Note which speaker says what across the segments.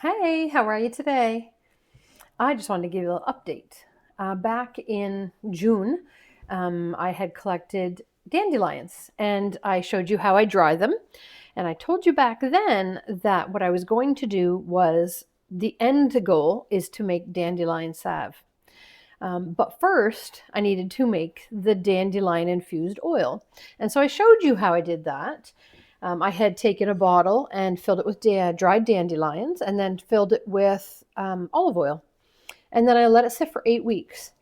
Speaker 1: Hey, how are you today? I just wanted to give you a little update. Back in June, I had collected dandelions and I showed you how I dry them. And I told you back then that what I was going to do was the end goal is to make dandelion salve. But first, I needed to make the dandelion infused oil. And so I showed you how I did that. I had taken a bottle and filled it with dried dandelions and then filled it with olive oil. And then I let it sit for 8 weeks.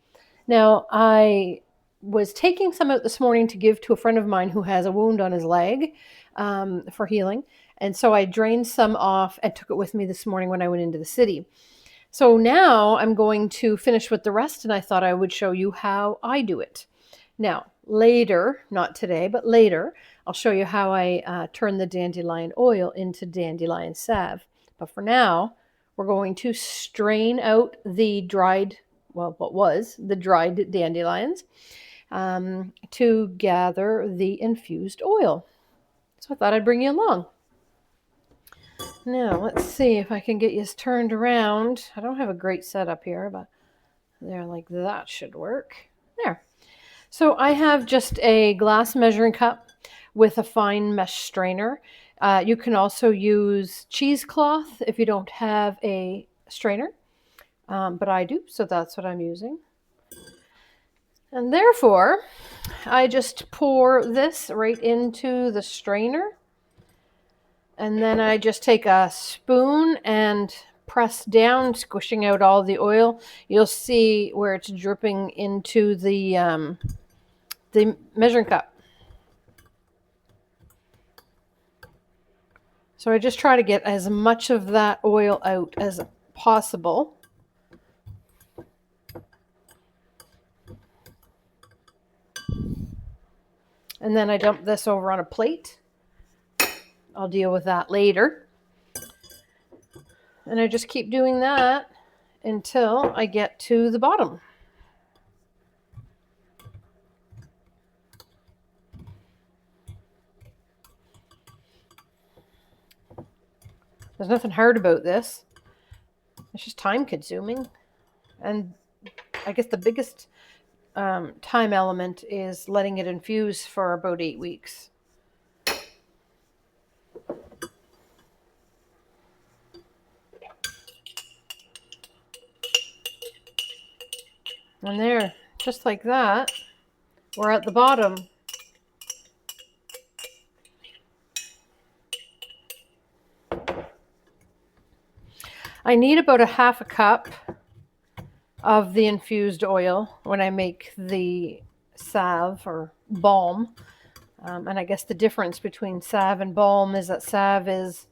Speaker 1: Now, I was taking some out this morning to give to a friend of mine who has a wound on his leg for healing. And so I drained some off and took it with me this morning when I went into the city. So now I'm going to finish with the rest, and I thought I would show you how I do it. Now, later, not today, but later, I'll show you how I turn the dandelion oil into dandelion salve. But for now, we're going to strain out the dried, well, what was the dried dandelions to gather the infused oil. So I thought I'd bring you along. Now, let's see if I can get you turned around. I don't have a great setup here, but there, like that should work. There. So I have just a glass measuring cup with a fine mesh strainer. You can also use cheesecloth if you don't have a strainer, but I do, so that's what I'm using. And therefore, I just pour this right into the strainer. And then I just take a spoon and press down, squishing out all the oil. You'll see where it's dripping into the measuring cup. So I just try to get as much of that oil out as possible. And then I dump this over on a plate. I'll deal with that later. And I just keep doing that until I get to the bottom. There's nothing hard about this. It's just time consuming. And I guess the biggest time element is letting it infuse for about 8 weeks. And there, just like that, we're at the bottom. I need about a half a cup of the infused oil when I make the salve or balm. And I guess the difference between salve and balm is that salve is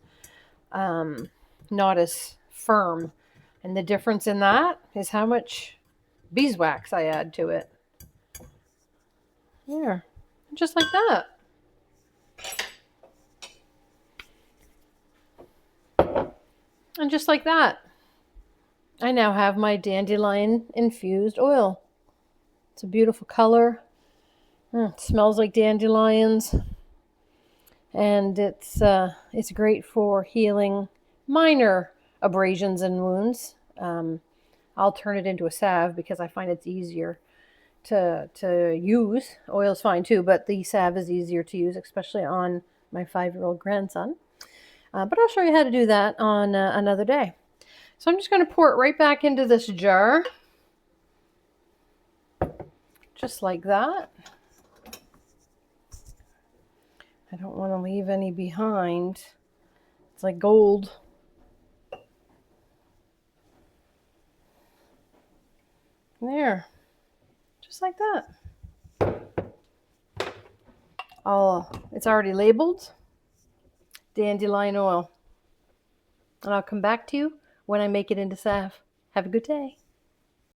Speaker 1: not as firm. And the difference in that is how much beeswax I add to it. There, just like that. And just like that, I now have my dandelion infused oil. It's a beautiful color. It smells like dandelions. And it's great for healing minor abrasions and wounds. I'll turn it into a salve because I find it's easier to use. Oil's fine too, but the salve is easier to use, especially on my 5-year-old grandson. But I'll show you how to do that on another day. So I'm just going to pour it right back into this jar. Just like that. I don't want to leave any behind. It's like gold. There. Just like that. It's already labeled. Dandelion oil. And I'll come back to you when I make it into salve. Have a good day.